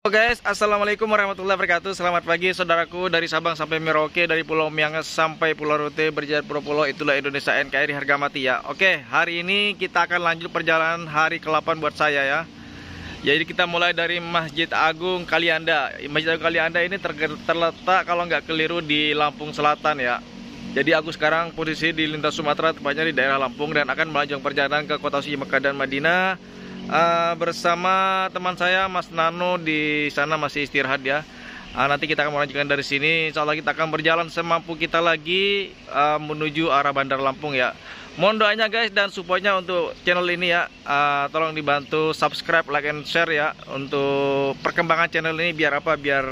Guys, assalamualaikum warahmatullahi wabarakatuh. Selamat pagi saudaraku, dari Sabang sampai Merauke, dari Pulau Miangas sampai Pulau Rote, berjalan pulau-pulau, itulah Indonesia NKRI harga mati ya. Oke, hari ini kita akan lanjut perjalanan hari ke-8 buat saya ya. Jadi kita mulai dari Masjid Agung Kalianda. Masjid Agung Kalianda ini terletak kalau nggak keliru di Lampung Selatan ya. Jadi aku sekarang posisi di lintas Sumatera, tepatnya di daerah Lampung, dan akan melanjutkan perjalanan ke kota suci Mekah dan Madinah. Bersama teman saya Mas Nano di sana masih istirahat ya. Nanti kita akan melanjutkan dari sini. Insya Allah kita akan berjalan semampu kita lagi menuju arah Bandar Lampung ya. Mohon doanya guys dan supportnya untuk channel ini ya. Tolong dibantu subscribe, like, and share ya untuk perkembangan channel ini, biar apa? Biar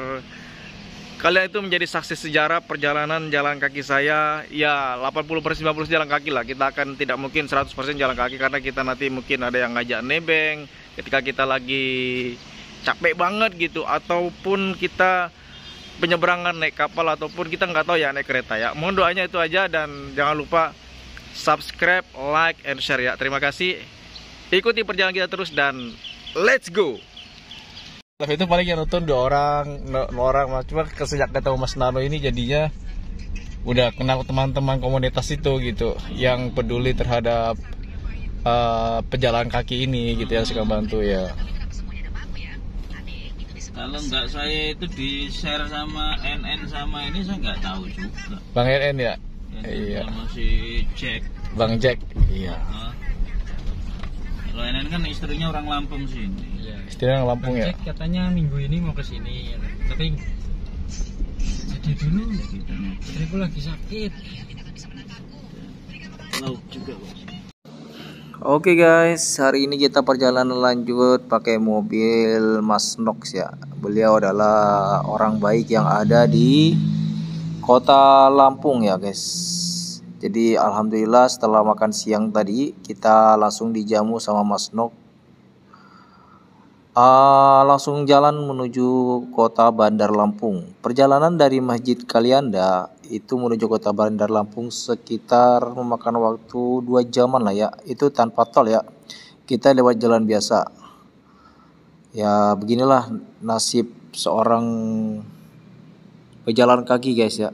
kalian itu menjadi saksi sejarah perjalanan jalan kaki saya. Ya 80% 90% jalan kaki lah. Kita akan tidak mungkin 100% jalan kaki, karena kita nanti mungkin ada yang ngajak nebeng ketika kita lagi capek banget gitu, ataupun kita penyeberangan naik kapal, ataupun kita nggak tahu ya naik kereta ya. Mohon doanya itu aja, dan jangan lupa subscribe, like, and share ya. Terima kasih. Ikuti perjalanan kita terus dan let's go. Tapi itu paling yang nonton 2 orang, cuma sejak ketemu Mas Nano ini jadinya udah kenal teman-teman komunitas itu gitu, yang peduli terhadap pejalan kaki ini gitu, yang suka bantu ya. Kalau nggak saya itu di share sama NN sama ini, saya nggak tahu juga. Bang NN ya? Iya. Sama si Jack. Bang Jack, iya. Kalau NN kan istrinya orang Lampung sini. Istrinya orang Lampung ya? Jack katanya minggu ini mau ke sini, tapi jadi dulu istriku lagi sakit. Laut juga bos. Oke guys, hari ini kita perjalanan lanjut pakai mobil Mas Nox ya. Beliau adalah orang baik yang ada di kota Lampung ya guys. Jadi alhamdulillah setelah makan siang tadi kita langsung dijamu sama Mas Nox. Langsung jalan menuju kota Bandar Lampung. Perjalanan dari Masjid Kalianda itu menuju kota Bandar Lampung sekitar memakan waktu 2 jaman lah ya. Itu tanpa tol ya. Kita lewat jalan biasa. Ya beginilah nasib seorang pejalan kaki guys ya.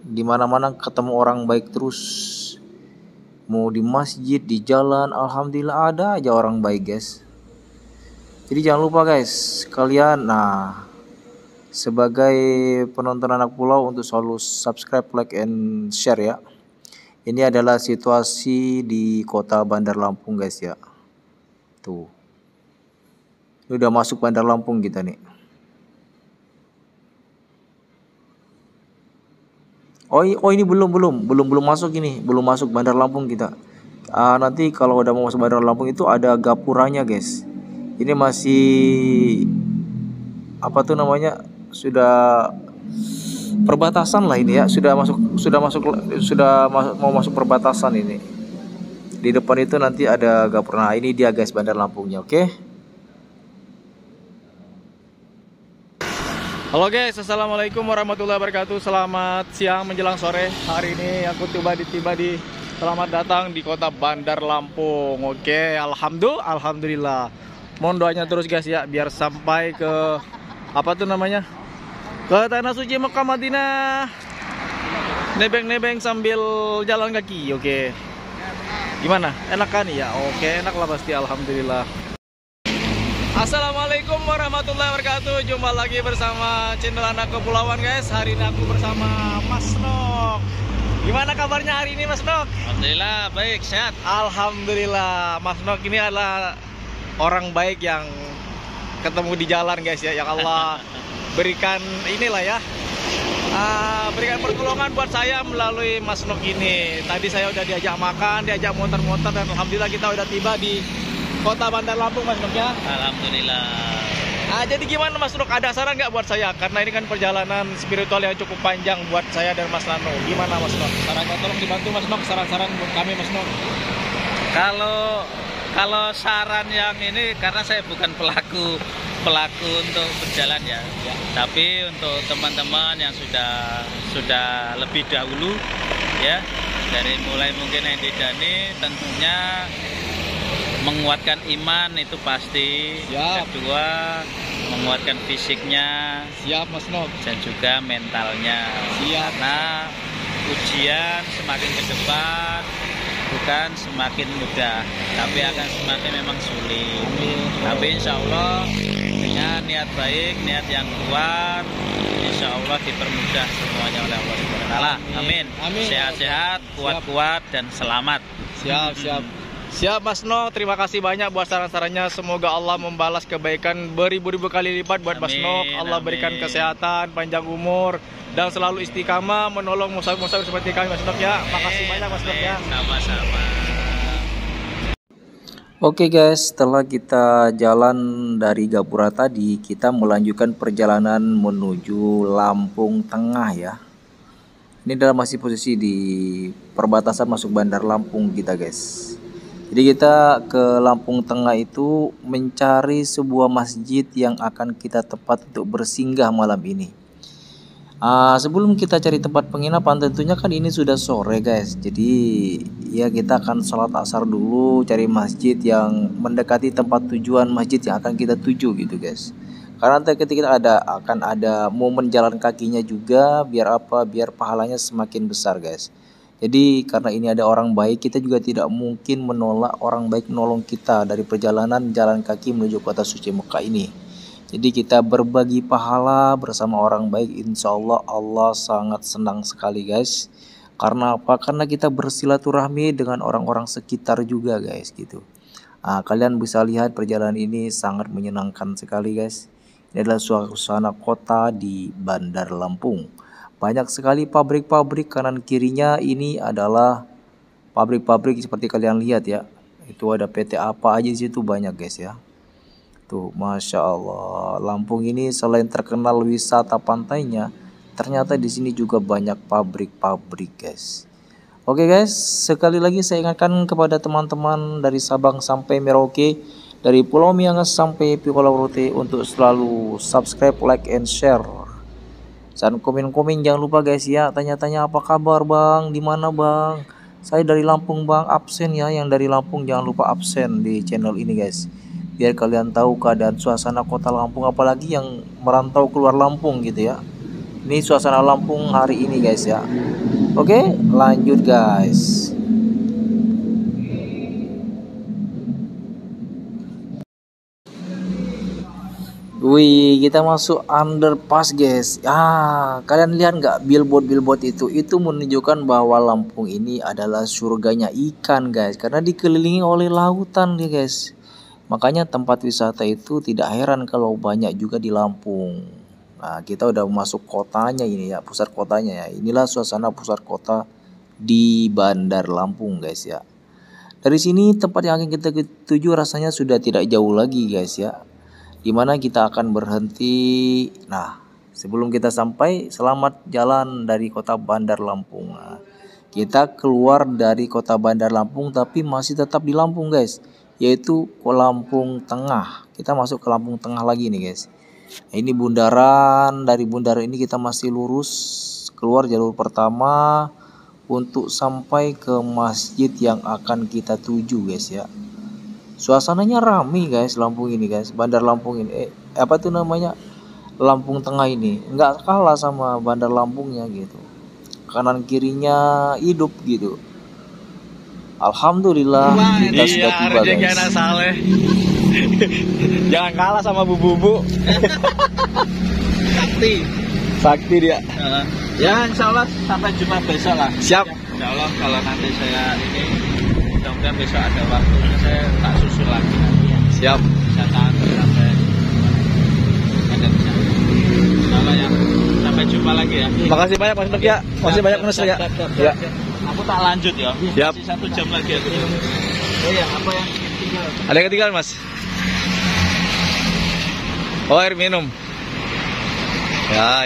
Dimana-mana ketemu orang baik terus. Mau di masjid, di jalan, alhamdulillah ada aja orang baik guys. Jadi jangan lupa guys, kalian sebagai penonton anak pulau untuk selalu subscribe, like, and share ya. Ini adalah situasi di kota Bandar Lampung guys ya. Tuh. Ini udah masuk Bandar Lampung kita nih. Oh ini belum masuk ini, belum masuk Bandar Lampung kita. Nanti kalau udah mau masuk Bandar Lampung itu ada gapuranya guys. Ini masih apa tuh namanya, sudah perbatasan lah ini ya, mau masuk perbatasan ini. Di depan itu nanti ada gapura. Nah ini dia guys Bandar Lampungnya. Oke. Halo guys, assalamualaikum warahmatullahi wabarakatuh. Selamat siang menjelang sore. Hari ini aku tiba di selamat datang di kota Bandar Lampung. Oke, alhamdulillah. Mohon doanya terus guys ya, biar sampai ke apa tuh namanya, ke tanah suci Mekah Madinah, nebeng-nebeng sambil jalan kaki. Oke, gimana, enak kan ya? Oke, enak lah pasti, alhamdulillah. Assalamualaikum warahmatullahi wabarakatuh. Jumpa lagi bersama channel Anak Kepulauan guys. Hari ini aku bersama Mas Nok. Gimana kabarnya hari ini Mas Nok? Alhamdulillah baik, sehat. Alhamdulillah. Mas Nok ini adalah orang baik yang ketemu di jalan guys ya, yang Allah berikan inilah ya, berikan pertolongan buat saya melalui Mas Nok ini. Tadi saya udah diajak makan, diajak muter-muter, dan alhamdulillah kita udah tiba di kota Bandar Lampung Mas Nok ya. Alhamdulillah. Jadi gimana Mas Nok, ada saran nggak buat saya? Karena ini kan perjalanan spiritual yang cukup panjang buat saya dan Mas Nano. Gimana Mas Nok? Sarannya tolong dibantu Mas Nok, saran-saran buat kami Mas Nok. Kalau saran yang ini, karena saya bukan pelaku untuk berjalan ya. Tapi untuk teman-teman yang sudah lebih dahulu ya, dari mulai mungkin yang Dani, tentunya menguatkan iman itu pasti. Yap. Kedua, menguatkan fisiknya. Siap Mas Nok. Dan juga mentalnya. Siap. Karena ujian semakin ke depan bukan semakin mudah, tapi akan semakin memang sulit. Tapi insya Allah dengan niat baik, niat yang kuat, insya Allah dipermudah semuanya oleh Allah Subhanahu wa Ta'ala. Amin. Sehat-sehat, kuat-kuat, dan selamat. Siap. Siap Mas Nok, terima kasih banyak buat saran-sarannya. Semoga Allah membalas kebaikan beribu-ribu kali lipat buat Mas Nok. Allah berikan kesehatan, panjang umur, dan selalu istiqamah menolong musafir-musafir seperti kami Mas Nok ya. Makasih banyak Mas Nok ya. Sama-sama. Oke guys, setelah kita jalan dari Gapura tadi, kita melanjutkan perjalanan menuju Lampung Tengah ya. Ini adalah masih posisi di perbatasan masuk Bandar Lampung kita guys. Jadi kita ke Lampung Tengah itu mencari sebuah masjid yang akan kita tempat untuk bersinggah malam ini. Sebelum kita cari tempat penginapan, tentunya kan ini sudah sore guys. Jadi ya kita akan sholat asar dulu, cari masjid yang mendekati tempat tujuan masjid yang akan kita tuju gitu guys. Karena nanti ketika akan ada momen jalan kakinya juga, biar apa? Biar pahalanya semakin besar guys. Jadi karena ini ada orang baik, kita juga tidak mungkin menolak orang baik menolong kita dari perjalanan jalan kaki menuju kota suci Mekah ini. Jadi kita berbagi pahala bersama orang baik, insya Allah Allah sangat senang sekali guys. Karena apa? Karena kita bersilaturahmi dengan orang-orang sekitar juga guys gitu. Kalian bisa lihat perjalanan ini sangat menyenangkan sekali guys. Ini adalah suasana kota di Bandar Lampung. Banyak sekali pabrik-pabrik, kanan kirinya ini adalah pabrik-pabrik seperti kalian lihat ya. Itu ada PT apa aja di situ banyak guys ya. Tuh, Masya Allah, Lampung ini selain terkenal wisata pantainya, ternyata di sini juga banyak pabrik-pabrik guys. Oke guys, sekali lagi saya ingatkan kepada teman-teman dari Sabang sampai Merauke, dari Pulau Miangas sampai Pulau Rote untuk selalu subscribe, like, and share. Dan komen-komen jangan lupa guys ya, tanya-tanya apa kabar bang, di mana bang? Saya dari Lampung bang, absen ya, yang dari Lampung jangan lupa absen di channel ini guys. Biar kalian tahu keadaan suasana kota Lampung, apalagi yang merantau keluar Lampung gitu ya. Ini suasana Lampung hari ini guys ya. Oke, lanjut guys. Wih, kita masuk underpass guys. Kalian lihat nggak billboard itu menunjukkan bahwa Lampung ini adalah surganya ikan guys, karena dikelilingi oleh lautan ya guys. Makanya tempat wisata itu tidak heran kalau banyak juga di Lampung. Nah, kita udah masuk kotanya ini ya, pusat kotanya ya. Inilah suasana pusat kota di Bandar Lampung guys ya. Dari sini tempat yang akan kita tuju rasanya sudah tidak jauh lagi guys ya, dimana kita akan berhenti. Nah, sebelum kita sampai, selamat jalan dari kota Bandar Lampung. Nah, kita keluar dari kota Bandar Lampung tapi masih tetap di Lampung guys, yaitu ke Lampung Tengah. Kita masuk ke Lampung Tengah lagi nih guys. Nah, ini bundaran, dari bundaran ini kita masih lurus keluar jalur pertama untuk sampai ke masjid yang akan kita tuju guys ya. Suasananya rame guys Lampung ini guys, Bandar Lampung ini. Apa tuh namanya? Lampung Tengah ini nggak kalah sama Bandar Lampungnya gitu. Kanan kirinya hidup gitu. Alhamdulillah kita sudah tiba guys. Jangan kalah sama bu-bu. Sakti dia. Ya insya Allah sampai Jumat besok lah. Siap. Insya Allah kalau nanti saya ini, mudah-mudahan besok ada waktunya saya tak susul lagi nanti ya. Siap. Bisa tahan sampai ada bisa. Insya Allah ya. Sampai jumpa lagi ya. Makasih banyak Mas Nuk ya. Makasih banyak Mas ya. Ya. Aku tak lanjut ya. Siap. Masih 1 jam lagi aku. Oh ya, apa yang tinggal? Ada yang ketinggalan Mas? Oh, air minum. Ya.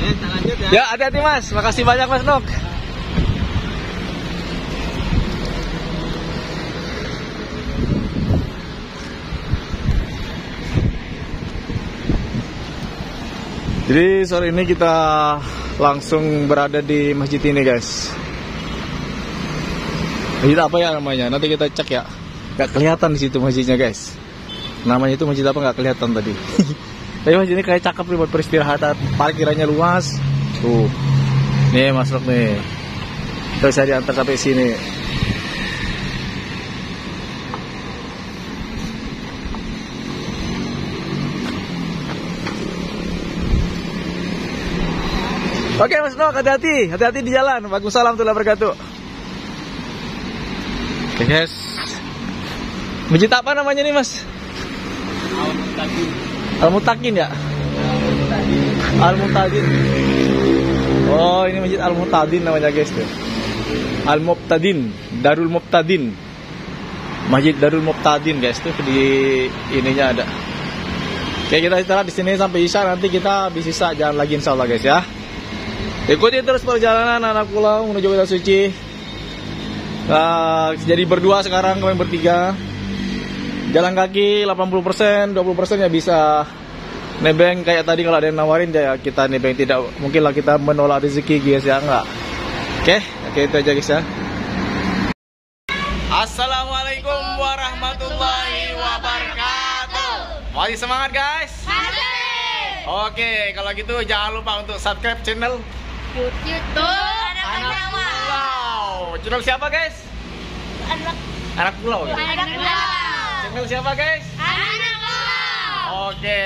Tak lanjut ya. Ya, hati-hati Mas. Makasih banyak Mas Nuk. Jadi sore ini kita langsung berada di masjid ini guys. Masjid apa ya namanya? Nanti kita cek ya. Gak kelihatan di situ masjidnya guys. Namanya itu masjid apa nggak kelihatan tadi. Tapi masjid ini kayak cakep nih buat peristirahatan. Parkirannya luas. Tuh. Nih masuk nih. Kita bisa diantar sampai sini. Oke Mas Nok, hati-hati di jalan. Waalaikumsalam warahmatullahi wabarakatuh. Oke guys. Masjid apa namanya nih Mas? Al-Mutakin ya? Al-Mutadin. Oh, ini Masjid Al-Mutadin namanya guys tuh. Al-Muqtadin, Darul Muqtadin. Masjid Darul Muqtadin guys tuh di ininya ada. Oke, kita istirahat di sini sampai Isya, nanti kita habis Isya jalan lagi insyaallah guys ya. Ikuti terus perjalanan anak pulau menuju Kota Suci. Jadi berdua sekarang, kami bertiga. Jalan kaki 80%, 20% ya bisa nebeng kayak tadi. Kalau ada yang nawarin ya kita nebeng, tidak mungkin lah kita menolak rezeki guys ya, enggak. Oke, itu aja guys ya. Assalamualaikum warahmatullahi wabarakatuh. Masih semangat guys? Oke, kalau gitu jangan lupa untuk subscribe channel YouTube Anak Pulau. Channel siapa guys? Anak Pulau ya? Anak Pulau. Channel siapa guys? Anak Pulau. Oke,